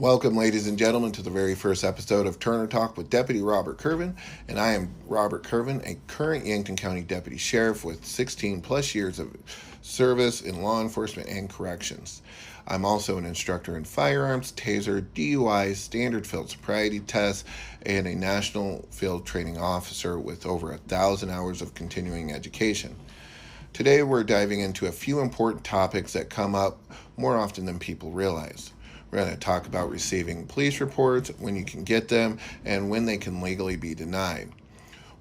Welcome, ladies and gentlemen, to the very first episode of Turner Talk with Deputy Robert Curvin. And I am Robert Curvin, a current Yankton County Deputy Sheriff with 16 plus years of service in law enforcement and corrections. I'm also an instructor in firearms, taser, DUI, standard field sobriety tests, and a national field training officer with over 1,000 hours of continuing education. Today, we're diving into a few important topics that come up more often than people realize. We're going to talk about receiving police reports, when you can get them, and when they can legally be denied.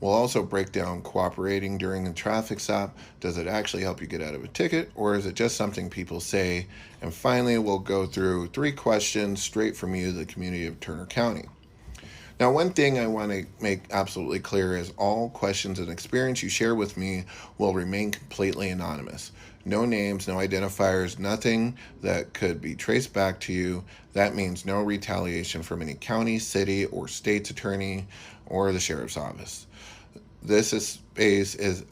We'll also break down cooperating during a traffic stop. Does it actually help you get out of a ticket, or is it just something people say? And finally, we'll go through 3 questions straight from you, the community of Turner County. Now, one thing I want to make absolutely clear is all questions and experience you share with me will remain completely anonymous. No names, no identifiers, nothing that could be traced back to you. That means no retaliation from any county, city, or state's attorney or the sheriff's office. Space is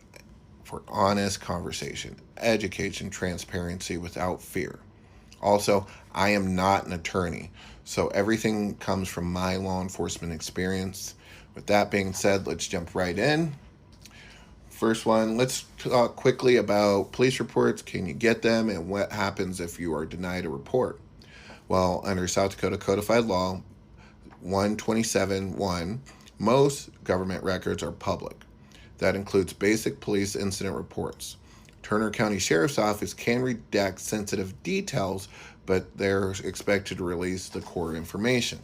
for honest conversation, education, transparency without fear. Also, I am not an attorney, so everything comes from my law enforcement experience. With that being said, let's jump right in. First one, let's talk quickly about police reports. Can you get them, and what happens if you are denied a report? Well, under South Dakota Codified Law 127.1, most government records are public. That includes basic police incident reports. Turner County Sheriff's Office can redact sensitive details, but they're expected to release the core information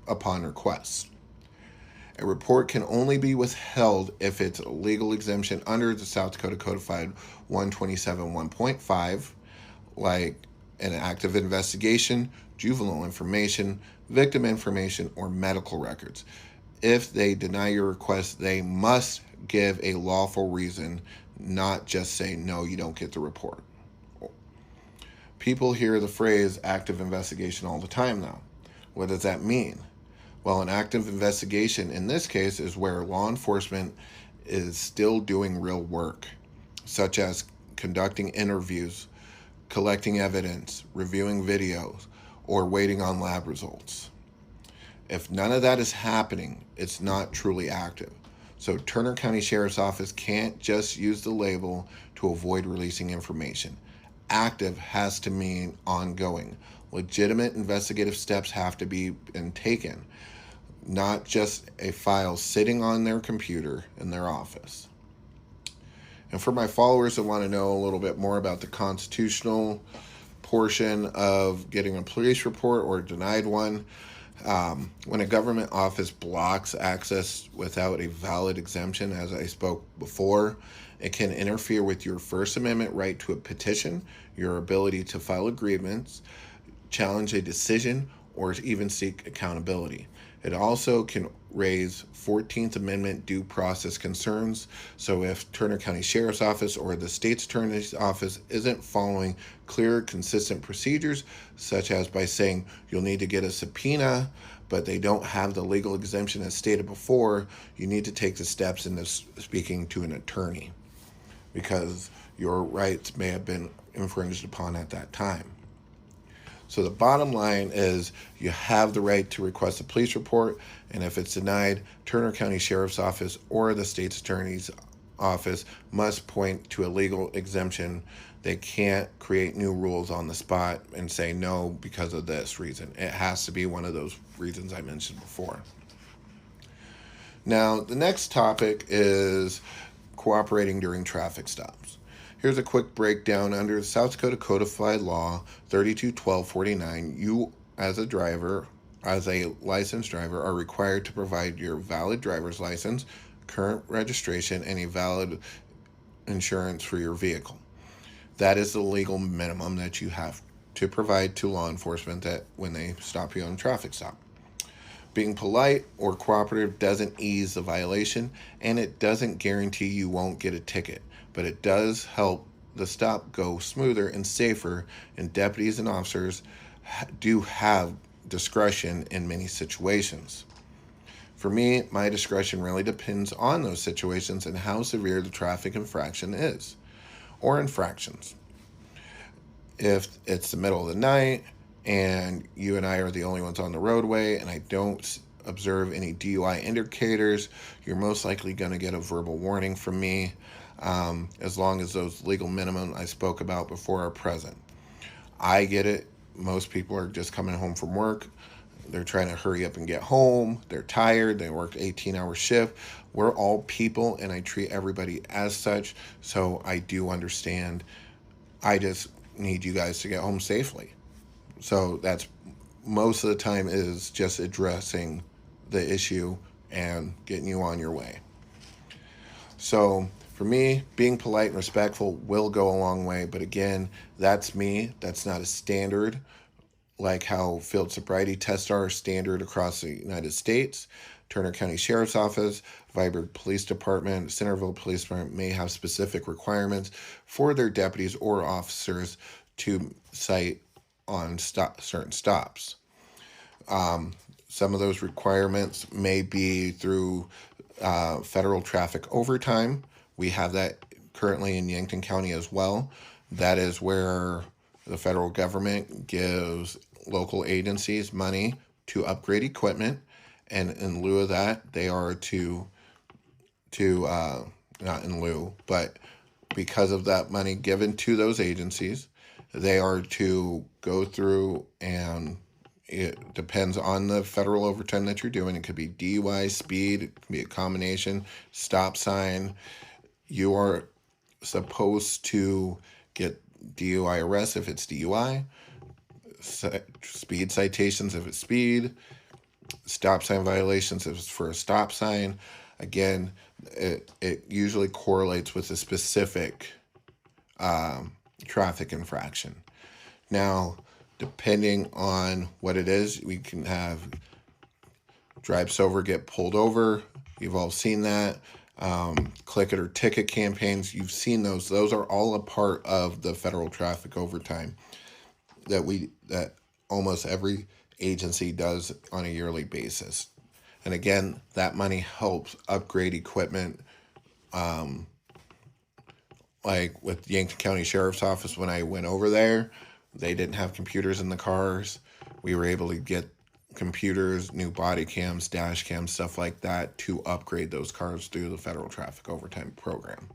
upon request. A report can only be withheld if it's a legal exemption under the South Dakota Codified 127.1.5, like an active investigation, juvenile information, victim information, or medical records. If they deny your request, they must give a lawful reason, not just say, no, you don't get the report. People hear the phrase active investigation all the time now. What does that mean? Well, an active investigation in this case is where law enforcement is still doing real work, such as conducting interviews, collecting evidence, reviewing videos, or waiting on lab results. If none of that is happening, it's not truly active. So Turner County Sheriff's Office can't just use the label to avoid releasing information. Active has to mean ongoing. Legitimate investigative steps have to be taken, not just a file sitting on their computer in their office. And for my followers that want to know a little bit more about the constitutional portion of getting a police report or denied one, when a government office blocks access without a valid exemption, as I spoke before, it can interfere with your First Amendment right to a petition, your ability to file a grievance, challenge a decision, or even seek accountability. It also can raise 14th Amendment due process concerns. So if Turner County Sheriff's Office or the state's attorney's office isn't following clear, consistent procedures, such as by saying you'll need to get a subpoena, but they don't have the legal exemption as stated before, you need to take the steps into speaking to an attorney, because your rights may have been infringed upon at that time. So the bottom line is you have the right to request a police report, and if it's denied, Turner County Sheriff's Office or the state's attorney's office must point to a legal exemption. They can't create new rules on the spot and say no because of this reason. It has to be one of those reasons I mentioned before. Now, the next topic is cooperating during traffic stops. Here's a quick breakdown. Under South Dakota Codified Law 32-1249, you as a licensed driver, are required to provide your valid driver's license, current registration, and a valid insurance for your vehicle. That is the legal minimum that you have to provide to law enforcement that when they stop you on a traffic stop. Being polite or cooperative doesn't ease the violation, and it doesn't guarantee you won't get a ticket, but it does help the stop go smoother and safer, and deputies and officers do have discretion in many situations. For me, my discretion really depends on those situations and how severe the traffic infraction is, or infractions. If it's the middle of the night, and you and I are the only ones on the roadway, and I don't observe any DUI indicators, you're most likely going to get a verbal warning from me, as long as those legal minimum I spoke about before are present. I get it. Most people are just coming home from work. They're trying to hurry up and get home. They're tired. They worked 18-hour shift. We're all people, and I treat everybody as such. So I do understand. I just need you guys to get home safely. So that's most of the time is just addressing the issue and getting you on your way. So for me, being polite and respectful will go a long way. But again, that's me. That's not a standard like how field sobriety tests are standard across the United States. Turner County Sheriff's Office, Viborg Police Department, Centerville Police Department may have specific requirements for their deputies or officers to cite on certain stops. Some of those requirements may be through federal traffic overtime. We have that currently in Yankton County as well. That is where the federal government gives local agencies money to upgrade equipment, and in lieu of that, they are to not in lieu, but because of that money given to those agencies, they are to go through, and it depends on the federal overtime that you're doing. It could be DUI, speed, it could be a combination, stop sign. You are supposed to get DUI arrests if it's DUI, speed citations if it's speed, stop sign violations if it's for a stop sign. Again, it usually correlates with a specific traffic infraction. Now, depending on what it is, we can have drive sober, get pulled over. You've all seen that. Click it or ticket campaigns. You've seen those. Those are all a part of the federal traffic overtime that almost every agency does on a yearly basis. And again, that money helps upgrade equipment. Like with Yankton County Sheriff's Office, when I went over there, they didn't have computers in the cars. We were able to get computers, new body cams, dash cams, stuff like that to upgrade those cars through the federal traffic overtime program.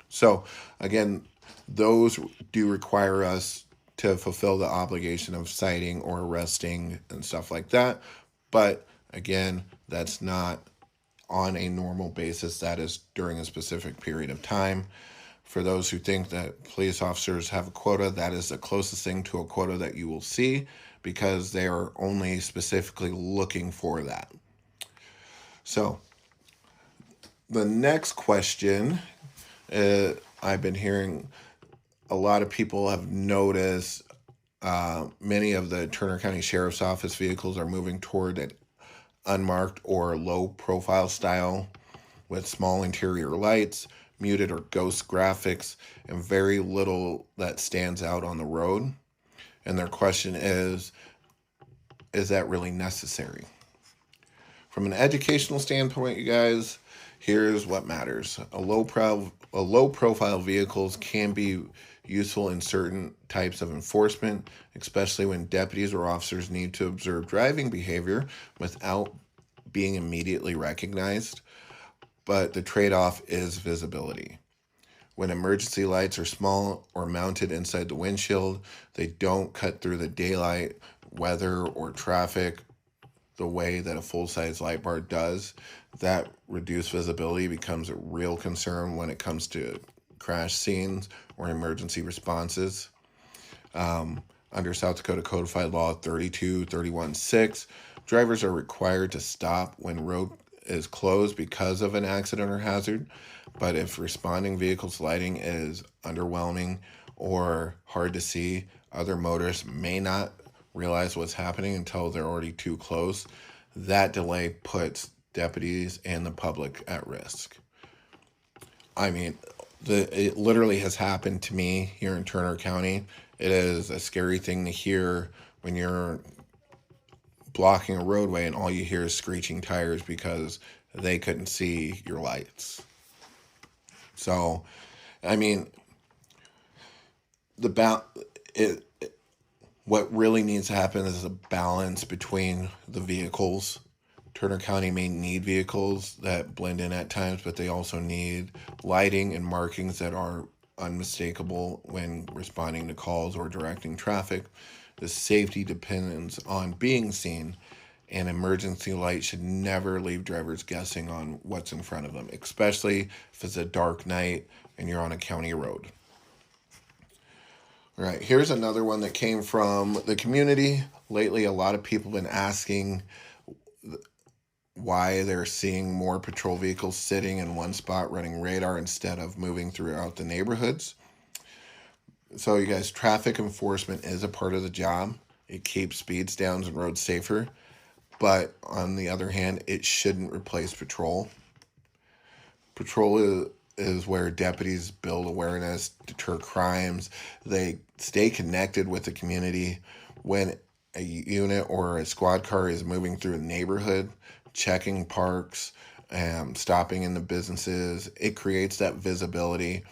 So again, those do require us to fulfill the obligation of citing or arresting and stuff like that. But again, that's not on a normal basis. That is during a specific period of time. For those who think that police officers have a quota, that is the closest thing to a quota that you will see, because they are only specifically looking for that. So the next question, I've been hearing a lot of people have noticed many of the Turner County Sheriff's Office vehicles are moving toward an unmarked or low profile style with small interior lights, muted or ghost graphics, and very little that stands out on the road. And their question is that really necessary? From an educational standpoint, you guys, here's what matters. Low profile vehicles can be useful in certain types of enforcement, especially when deputies or officers need to observe driving behavior without being immediately recognized. But the trade-off is visibility. When emergency lights are small or mounted inside the windshield, they don't cut through the daylight, weather, or traffic the way that a full-size light bar does. That reduced visibility becomes a real concern when it comes to crash scenes or emergency responses. Under South Dakota Codified Law 3231.6, drivers are required to stop when road is closed because of an accident or hazard. But if responding vehicles' lighting is underwhelming or hard to see, other motorists may not realize what's happening until they're already too close. That delay puts deputies and the public at risk. I mean, it literally has happened to me here in Turner County. It is a scary thing to hear when you're blocking a roadway and all you hear is screeching tires because they couldn't see your lights. So, I mean, What really needs to happen is a balance between the vehicles. Turner County may need vehicles that blend in at times, but they also need lighting and markings that are unmistakable when responding to calls or directing traffic. The safety depends on being seen, and emergency light should never leave drivers guessing on what's in front of them, especially if it's a dark night and you're on a county road. All right, here's another one that came from the community. Lately, a lot of people have been asking why they're seeing more patrol vehicles sitting in one spot running radar instead of moving throughout the neighborhoods. So you guys, traffic enforcement is a part of the job. It keeps speeds down and roads safer. But on the other hand, it shouldn't replace patrol. Patrol is where deputies build awareness, deter crimes. They stay connected with the community. When a unit or a squad car is moving through a neighborhood, checking parks, stopping in the businesses, it creates that visibility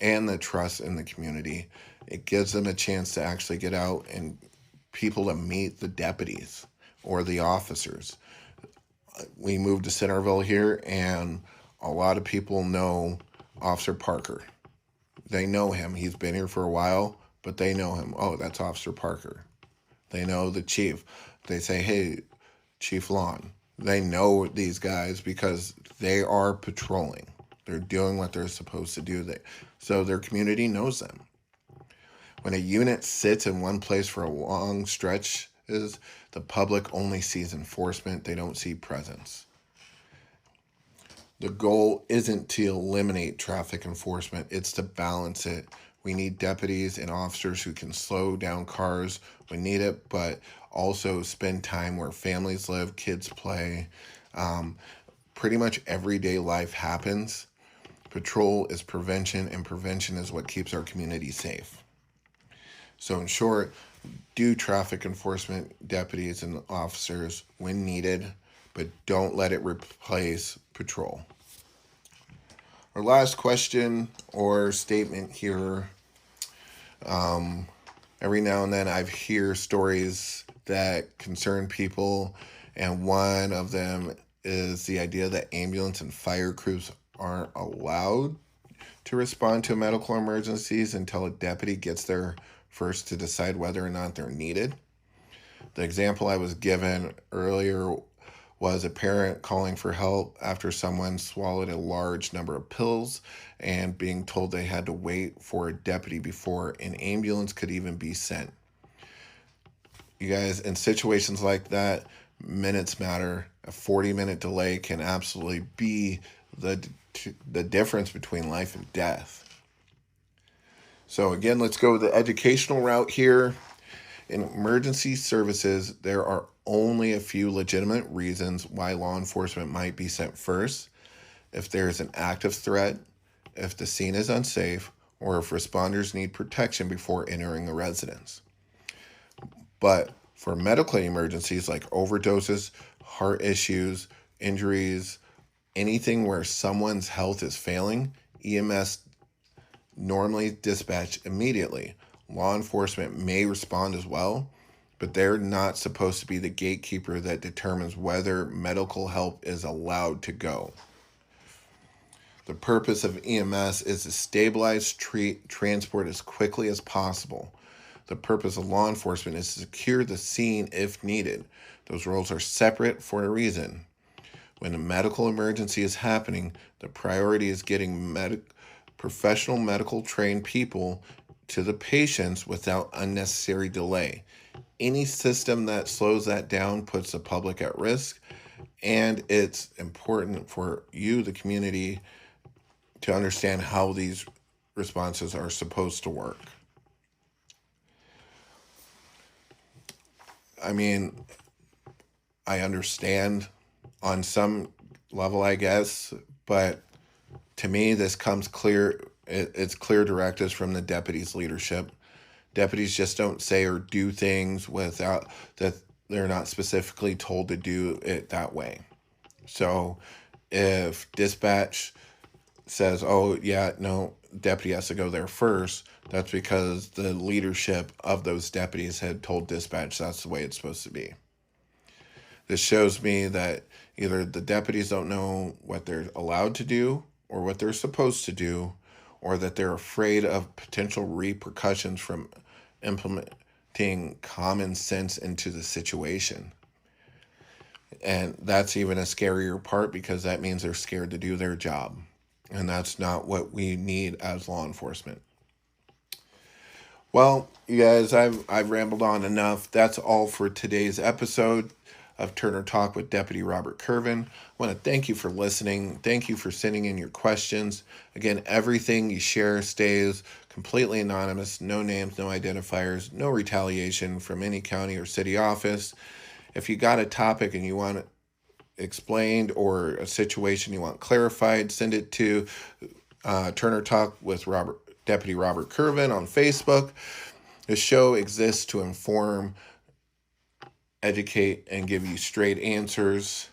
and the trust in the community. It gives them a chance to actually get out and people to meet the deputies or the officers. We moved to Centerville here, and a lot of people know Officer Parker. They know him. He's been here for a while, but they know him. Oh, that's Officer Parker. They know the chief. They say, hey, Chief Lawn. They know these guys because they are patrolling. They're doing what they're supposed to do. So their community knows them. When a unit sits in one place for a long stretch, the public only sees enforcement. They don't see presence. The goal isn't to eliminate traffic enforcement. It's to balance it. We need deputies and officers who can slow down cars when needed, but also spend time where families live, kids play. Pretty much everyday life happens. Patrol is prevention, and prevention is what keeps our community safe. So in short, do traffic enforcement deputies and officers when needed, but don't let it replace patrol. Our last question or statement here. Every now and then I hear stories that concern people, and one of them is the idea that ambulance and fire crews aren't allowed to respond to medical emergencies until a deputy gets there first to decide whether or not they're needed. The example I was given earlier was a parent calling for help after someone swallowed a large number of pills and being told they had to wait for a deputy before an ambulance could even be sent. You guys, in situations like that, minutes matter. A 40-minute delay can absolutely be the difference between life and death. So again, let's go the educational route here. In emergency services, there are only a few legitimate reasons why law enforcement might be sent first: if there is an active threat, if the scene is unsafe, or if responders need protection before entering the residence. But for medical emergencies like overdoses, heart issues, injuries, anything where someone's health is failing, EMS normally dispatch immediately. Law enforcement may respond as well, but they're not supposed to be the gatekeeper that determines whether medical help is allowed to go. The purpose of EMS is to stabilize, transport as quickly as possible. The purpose of law enforcement is to secure the scene if needed. Those roles are separate for a reason. When a medical emergency is happening, the priority is getting professional medical trained people to the patients without unnecessary delay. Any system that slows that down puts the public at risk, and it's important for you, the community, to understand how these responses are supposed to work. I mean, I understand on some level, I guess, but to me, this comes clear. It's clear directives from the deputies' leadership. Deputies just don't say or do things without that they're not specifically told to do it that way. So if dispatch says, oh, yeah, no, deputy has to go there first, That's because the leadership of those deputies had told dispatch that's the way it's supposed to be. This shows me that either the deputies don't know what they're allowed to do or what they're supposed to do, or that they're afraid of potential repercussions from implementing common sense into the situation. And that's even a scarier part, because that means they're scared to do their job. And that's not what we need as law enforcement. Well, you guys, I've rambled on enough. That's all for today's episode of Turner Talk with Deputy Robert Curvin. I want to thank you for listening. Thank you for sending in your questions. Again, everything you share stays completely anonymous. No names, no identifiers, no retaliation from any county or city office. If you got a topic and you want it explained, or a situation you want clarified, send it to Turner Talk with Deputy Robert Curvin on Facebook. The show exists to inform, educate, and give you straight answers.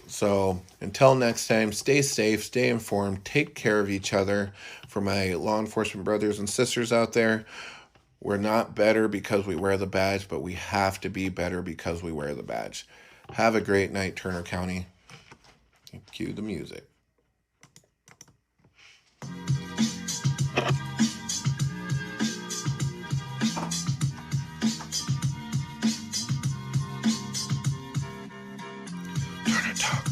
So until next time, stay safe, stay informed, take care of each other. For my law enforcement brothers and sisters out there, we're not better because we wear the badge, but we have to be better because we wear the badge. Have a great night, Turner County. Cue the music. Turner Talk.